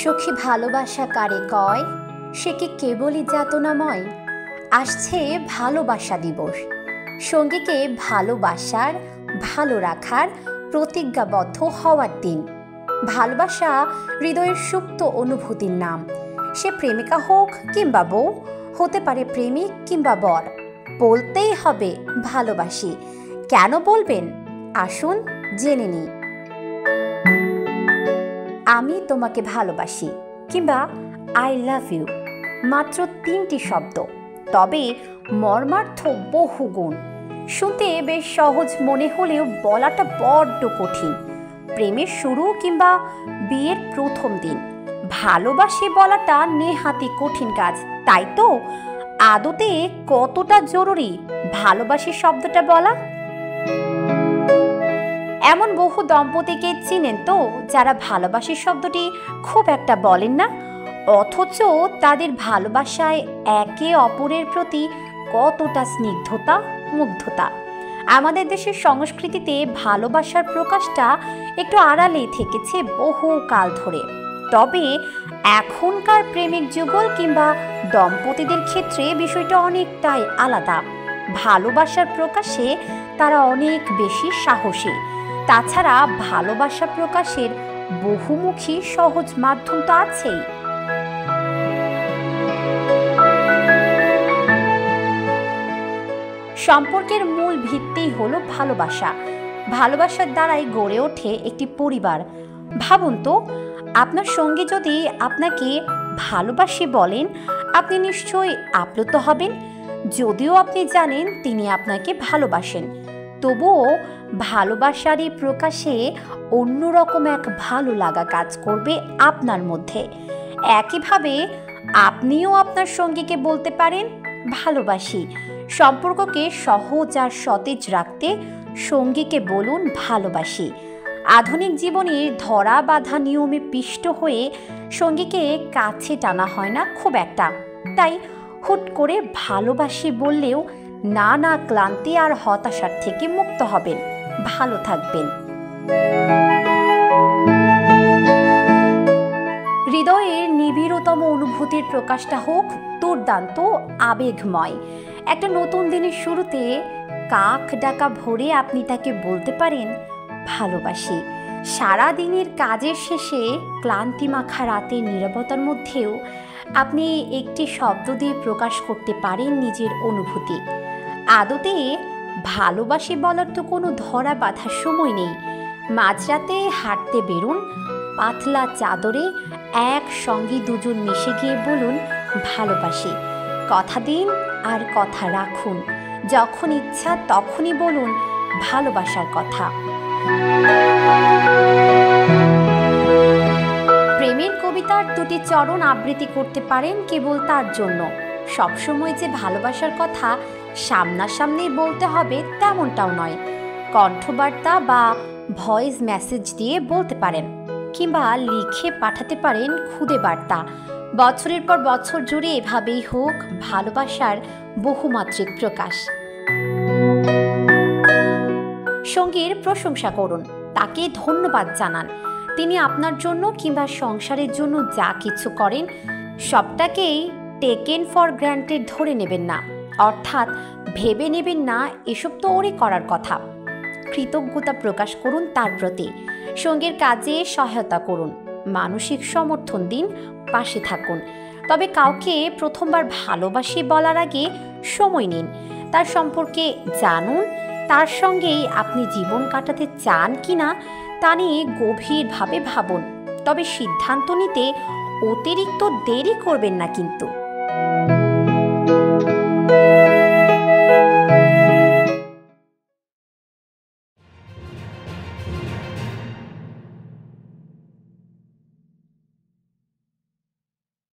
সখী ভালোবাসা কারে কয়, সে কি কেবলই যাতনাময়। আসছে ভালোবাসা দিবস, সঙ্গীকে ভালোবাসার, ভালো রাখার প্রতিজ্ঞাবদ্ধ হওয়ার দিন। ভালোবাসা হৃদয়ের সুপ্ত অনুভূতির নাম। সে প্রেমিকা হোক কিংবা বউ, হতে পারে প্রেমিক কিংবা বর, বলতেই হবে ভালোবাসি। কেন বলবেন, আসুন জেনে নিই। আমি তোমাকে ভালোবাসি কিংবা আই লাভ ইউ, মাত্র 3টি শব্দ, তবে মর্মার্থ বহু গুণ। শুনতে বেশ সহজ মনে হলেও বলাটা বড্ড কঠিন। প্রেমের শুরু কিংবা বিয়ের প্রথম দিন ভালোবাসি বলাটা নেহাতি কঠিন কাজ, তাই তো আদতে কতটা জরুরি ভালোবাসি শব্দটা বলা। এমন বহু দম্পতিকে চিনেন তো যারা ভালোবাসি শব্দটি খুব একটা বলেন না, অথচ তাদের ভালোবাসায় একে অপরের প্রতি কতটা স্নিগ্ধতা, মুগ্ধতা। আমাদের দেশের সংস্কৃতিতে ভালোবাসার প্রকাশটা একটু আড়ালেই থেকেছে বহু কাল ধরে। তবে এখনকার প্রেমিক যুগল কিংবা দম্পতিদের ক্ষেত্রে বিষয়টা অনেকটাই আলাদা। ভালোবাসার প্রকাশে তারা অনেক বেশি সাহসী। তাছাড়া ভালোবাসা প্রকাশের বহুমুখী সহজ মাধ্যম তো আছেই। সম্পর্কের মূল ভিত্তিই হলো ভালোবাসা। ভালোবাসার দ্বারাই গড়ে ওঠে একটি পরিবার। ভাবুন তো, আপনার সঙ্গী যদি আপনাকে ভালোবাসি বলেন, আপনি নিশ্চয়ই আপ্লুত হবেন। যদিও আপনি জানেন তিনি আপনাকে ভালোবাসেন, তবুও ভালোবাসার এই প্রকাশে অন্যরকম এক ভালো লাগা কাজ করবে আপনার মধ্যে। একইভাবে আপনিও আপনার সঙ্গীকে বলতে পারেন ভালোবাসি। সম্পর্ককে সহজ আর সতেজ রাখতে সঙ্গীকে বলুন ভালোবাসি। আধুনিক জীবনের ধরা বাঁধা নিয়মে পিষ্ট হয়ে সঙ্গীকে কাছে টানা হয় না খুব একটা, তাই হুট করে ভালোবাসি বললেও নানা ক্লান্তি আর হতাশার থেকে মুক্ত হবেন, ভালো থাকবেন। হৃদয়ের নিবিড়তম অনুভূতির প্রকাশটা হোক দুর্দান্ত আবেগময়। একটা নতুন দিনের শুরুতে কাক ডাকা ভোরে আপনি তাকে বলতে পারেন ভালোবাসি। সারা দিনের কাজের শেষে ক্লান্তি মাখা রাতের নীরবতার মধ্যেও আপনি একটি শব্দ দিয়ে প্রকাশ করতে পারেন নিজের অনুভূতি। আদতে ভালোবাসি বলার তো কোনো ধরা বাঁধার সময় নেই। মাঝরাতে হাঁটতে বেরুন, পাতলা চাদরে একসঙ্গে দুজন মিশে গিয়ে বলুন ভালোবাসি। কথা দিন আর কথা রাখুন। যখন ইচ্ছা তখনই বলুন ভালোবাসার কথা। প্রেমের কবিতার 2টি চরণ আবৃত্তি করতে পারেন কেবল তার জন্য। সবসময় যে ভালোবাসার কথা সামনাসামনি বলতে হবে তেমনটাও নয়। কণ্ঠবার্তা বা ভয়েস মেসেজ দিয়ে বলতে পারেন, কিংবা লিখে পাঠাতে পারেন খুদে বার্তা। বছরের পর বছর জুড়ে এভাবেই হোক ভালোবাসার বহুমাত্রিক প্রকাশ। সঙ্গীর প্রশংসা করুন, তাকে ধন্যবাদ জানান। তিনি আপনার জন্য কিংবা সংসারের জন্য যা কিছু করেন সবটাকেই টেকেন ফর গ্রান্টেড ধরে নেবেন না, অর্থাৎ ভেবে নেবেন না এসব তো ওরই করার কথা। কৃতজ্ঞতা প্রকাশ করুন তার প্রতি। সঙ্গীর কাজে সহায়তা করুন, মানসিক সমর্থন দিন, পাশে থাকুন। তবে কাউকে প্রথমবার ভালোবাসি বলার আগে সময় নিন, তার সম্পর্কে জানুন। তার সঙ্গেই আপনি জীবন কাটাতে চান কিনা তা নিয়ে গভীরভাবে ভাবুন। তবে সিদ্ধান্ত নিতে অতিরিক্ত দেরি করবেন না কিন্তু।